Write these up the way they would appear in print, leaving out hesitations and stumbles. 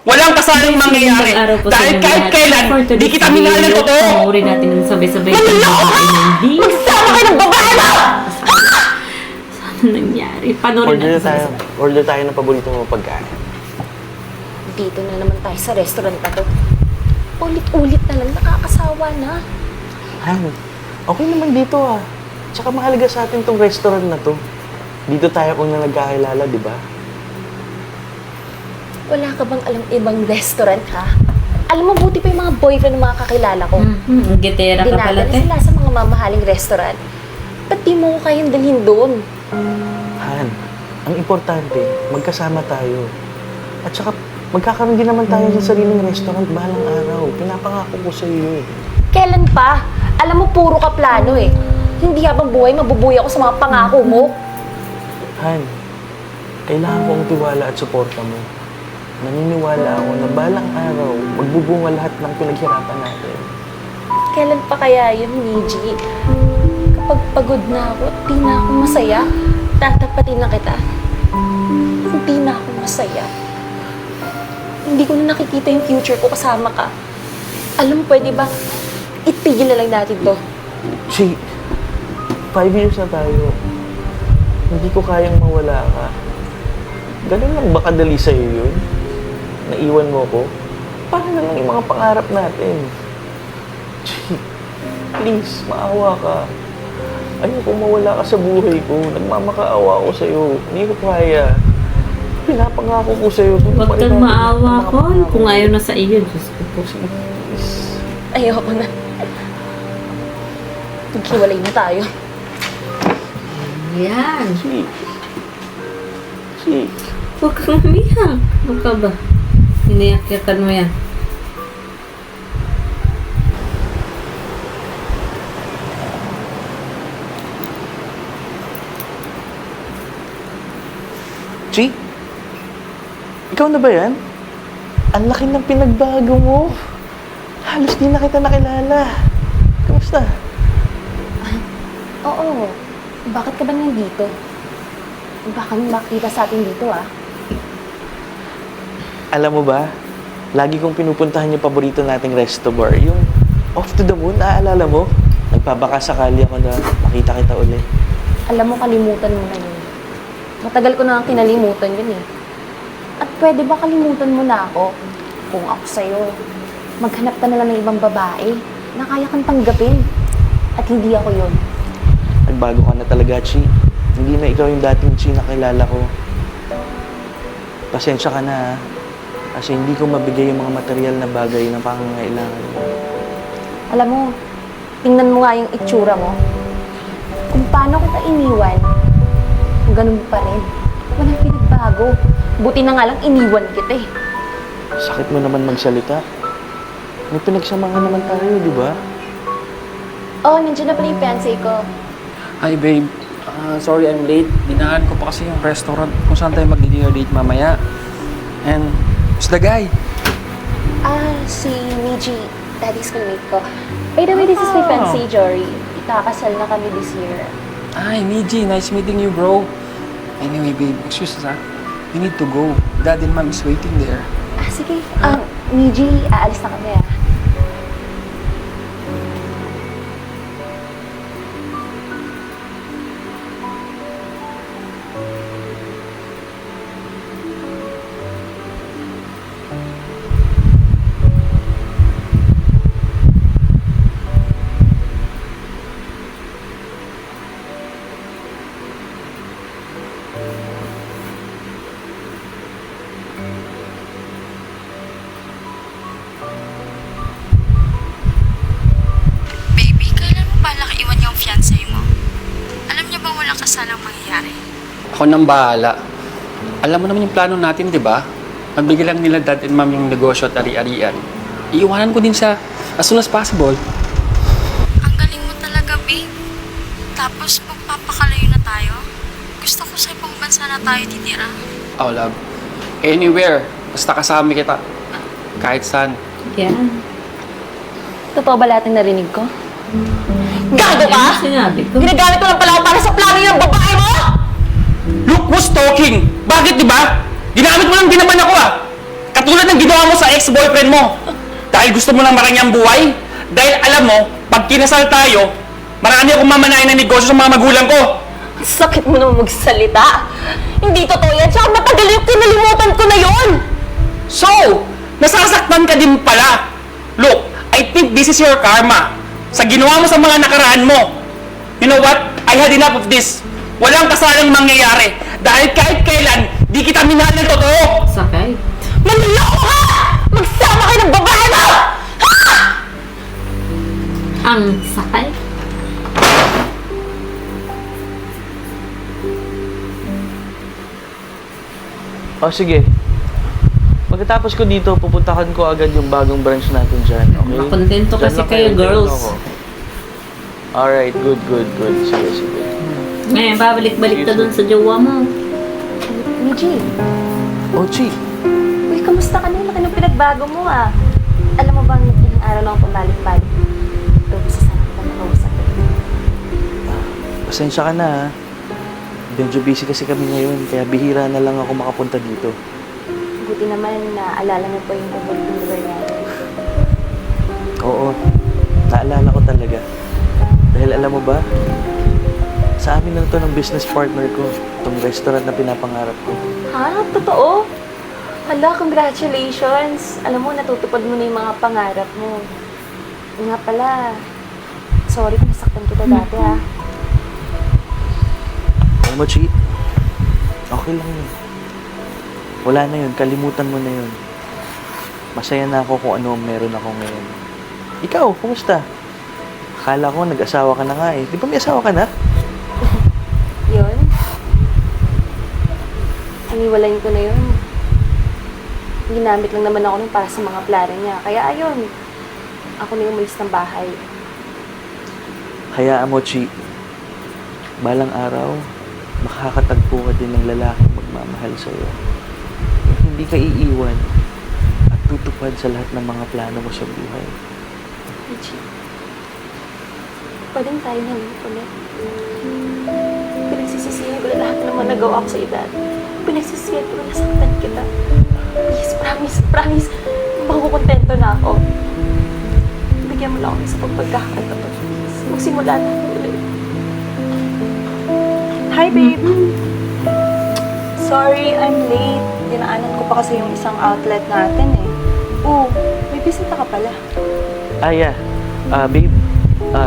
Walang kasalang mangyayari. Dahil kahit kailan, di kita minahal ng totoo. Pangurin natin ng sabay-sabay. Manloloko ka! Magsama kayo ng babae mo! Ano nangyari? Panoorin natin sabay-sabay. Order tayo ng paborito mong pagkain. Dito na naman tayo sa restaurant na to. Ulit-ulit na lang, nakakasawa na. Han, okay naman dito ah. Tsaka mahalaga sa atin tong restaurant na to. Dito tayo kung na nagkakilala, di ba? Wala ka bang alam ibang restaurant, ha? Alam mo, buti pa yung mga boyfriend ng mga kakilala ko. Gitera ka pala, Dinadala te. sila sa mga mamahaling restaurant. Ba't di mo ko kayang dalhin doon? Han, ang importante, magkasama tayo. At saka, magkakaroon din naman tayo sa sariling restaurant balang araw. Pinapangako ko sa iyo. Kailan pa? Alam mo, puro ka plano eh. Hindi habang buhay, mabubuhay ako sa mga pangako mo. Han, kailangan ko ang tiwala at suporta mo. Naniniwala ako na balang araw, magbubunga lahat ng pinaghirapan natin. Kailan pa kaya yun, Niji? Kapag pagod na ako at di na ako masaya, tatapatin na kita. Hindi na ako masaya. Hindi ko na nakikita yung future ko kasama ka. Alam mo, pwede ba? Itigil na lang natin to. Chi, 5 years na tayo. Hindi ko kayang mawala ka. Ganun lang ba kadali sa'yo yun? Naiwan mo ko? Para na lang yung mga pangarap natin. Chi, please, maawa ka. Ayoko mawala ka sa buhay ko. Nagmamakaawa ako sa'yo. Hindi ko kaya. Pinapangako ko sa'yo. Huwag kang maawa, Col. Kung ayaw na sa iyo, Diyos ko po. Please. Ayoko na. Maghiwalay na tayo. Yan. Chi. Chi. Huwag kang umiyak. Huwag ka ba? Iniyak-yakan mo yan. Chi? Ikaw na ba yan? Ang laki ng pinagbago mo. Halos di na kita nakilala. Kamusta? Oo. Bakit ka ba nandito? Baka may makita sa atin dito, ah. Alam mo ba, lagi kong pinupuntahan yung paborito nating resto bar. Yung off to the moon, naaalala mo? Nagpabaka sakali ako na makita kita ulit. Alam mo, kalimutan mo na yun. Matagal ko na ang kinalimutan yun, eh. At pwede ba kalimutan mo na ako? Kung ako sa'yo, maghanap ka na lang ng ibang babae na kaya kang tanggapin. At hindi ako yun. Nagbago ka na talaga, Chi. Hindi na ikaw yung dating Chi na kilala ko. Pasensya ka na, ha? Kasi hindi ko mabigay yung mga material na bagay na pangangailangan mo. Alam mo, tingnan mo nga yung itsura mo. Kung paano kita iniwan, ganun pa rin. Walang pinagbago. Buti na nga lang iniwan kita, eh. Sakit mo naman magsalita. May pinagsamahan naman tayo, di ba? Oh, nandiyan na pala yung fiancé ko. Hi babe, sorry I'm late. Dinaan ko pa kasi yung restaurant kung saan tayo mag-dinner date mamaya. And, who's the guy? Si Miji, daddy's schoolmate ko. By the way, this is my fiancé, Jory. Ikakasal na kami this year. Hi, Miji. Nice meeting you, bro. Anyway, babe, excuse us, ha? We need to go. Dad and mom is waiting there. Sige. Miji, aalis na kami, ah. Baby, kailan mo balak iwan yung fiancé mo? Alam niya bang walang kasalang mangyayari? Ako nang bahala. Alam mo naman yung plano natin, di ba? Magbigay lang nila dad and mom yung negosyo at ari-arian. Iiwanan ko din siya as soon as possible. Ang galing mo talaga, babe. Tapos, magpapakalayo na tayo. Gusto ko sa ibang bansa na tayo titira. Oh, love. Anywhere. Basta kasama kita. Kahit saan. Yan. Totoo ba lahat ng narinig ko? Gago Yan ka! ang sinabi ko. Ginagamit mo lang pala ako para sa plano yung babae mo! Look who's talking! Bakit, di ba? Ginamit mo lang din naman ako, ah! Katulad ng ginawa mo sa ex-boyfriend mo. Dahil gusto mo ng marangyang buhay. Dahil alam mo, pag kinasal tayo, marami akong mamanayan ng negosyo sa mga magulang ko. Ang sakit mo naman magsalita. Hindi totoo yan. Tsaka matagal yung kinalimutan ko na yun. So, nasasaktan ka din pala. Look, I think this is your karma. Sa ginawa mo sa mga nakaraan mo. You know what? I had enough of this. Walang kasalang mangyayari. Dahil kahit kailan, di kita minahal ng totoo. Sakay. Manloko ka! Magsama kayo ng babae mo! Ang sakay. O sige. Pagkatapos ko dito, pupuntahan ko agad yung bagong branch natin dyan, okay? Makontento Dyan kasi lang kayo, dyan girls. ako. Alright, good. Sige. Ngayon, babalik-balik ka dun sa jowa mo. Niji, Oh, Chi. uy, kamusta ka na? Laki ng pinagbago mo ah. Alam mo bang ilang araw lang akong balik-balik? Ito, gusto sana kita makausap. Pasensya ka na, ha? Medyo busy kasi kami ngayon, kaya bihira na lang ako makapunta dito. Buti naman na alala mo pa yung paboritong lugar natin. Oo, naalala ko talaga. Dahil alam mo ba, sa amin lang to ng business partner ko, itong restaurant na pinapangarap ko. Ha? Totoo? Hala, congratulations! Alam mo, natutupad mo na yung mga pangarap mo. Nga pala, sorry kung nasaktan kita dati ha. Alam mo, Chi, okay lang yun. Wala na yun, kalimutan mo na yun. Masaya na ako kung ano ang meron ako ngayon. Ikaw, kumusta? Akala ko nag-asawa ka na nga eh. Di ba may asawa ka na? Yun. Iniwalayin ko na yun. Ginamit lang naman ako nun para sa mga plano niya. Kaya ayun, ako na yung umalis ng bahay. Hayaan mo, Chi. Balang araw, makakatagpo ka din ng lalaking magmamahal sa'yo. Yung hindi ka iiwan at tutupad sa lahat ng mga plano mo sa buhay. Richie, pwedeng tayo na ulit. Pinagsisisihan ko na lahat ng mga nagawa ko sa edad. Pinagsisisihan ko na nasaktan kita. Please, promise. Makukontento na ako. Bigyan mo lang ako sa pagkakataon. Magsimula na ulit. Hi, babe. Sorry, I'm late. Dinaanan ko pa kasi yung isang outlet natin eh. Oh, may bisita ka pala. Ah, yeah. Babe,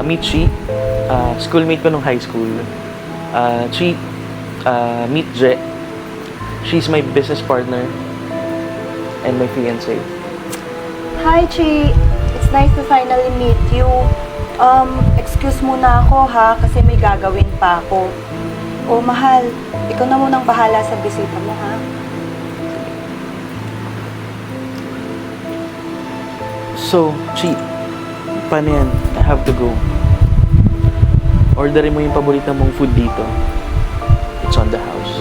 meet Chi. Schoolmate ko nung high school. Chi, meet Je. She's my business partner and my fiancé. Hi, Chi. It's nice to finally meet you. Excuse muna ako ha, kasi may gagawin pa ako. Oh, mahal. Ikaw na munang bahala sa bisita mo, ha? So, Chi, paano yan? I have to go. Orderin mo yung paborito mong food dito. It's on the house.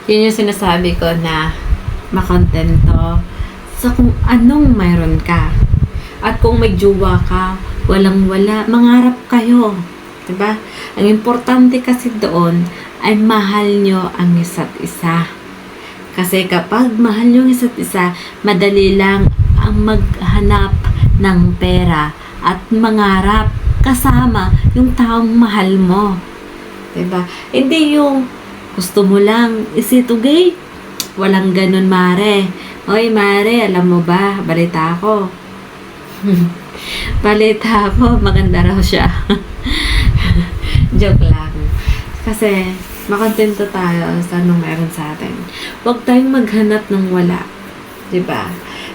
Yun yung sinasabi ko na makontento sa kung anong mayroon ka. At kung may jowa ka, walang-wala, mangarap kayo. Diba? Ang importante kasi doon ay mahal nyo ang isa't isa. Kasi kapag mahal nyo ang isa't isa, madali lang ang maghanap ng pera at mangarap kasama yung taong mahal mo. Diba? Hindi yung gusto mo lang isitugay. Walang ganun, Mare. Oy, Mare, alam mo ba? Balita ko. Balita ko, maganda raw siya. Joke lang. Kasi, makontento tayo sa anong meron sa atin. Huwag tayong maghanap ng wala. Diba?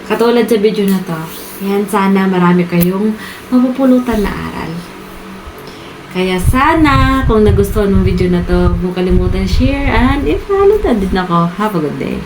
Katulad sa video na to, yan, sana marami kayong mapupulutan na aral. Kaya sana, kung nagustuhan ng video na to, huwag kalimutan share and i-follow na din ako. Have a good day.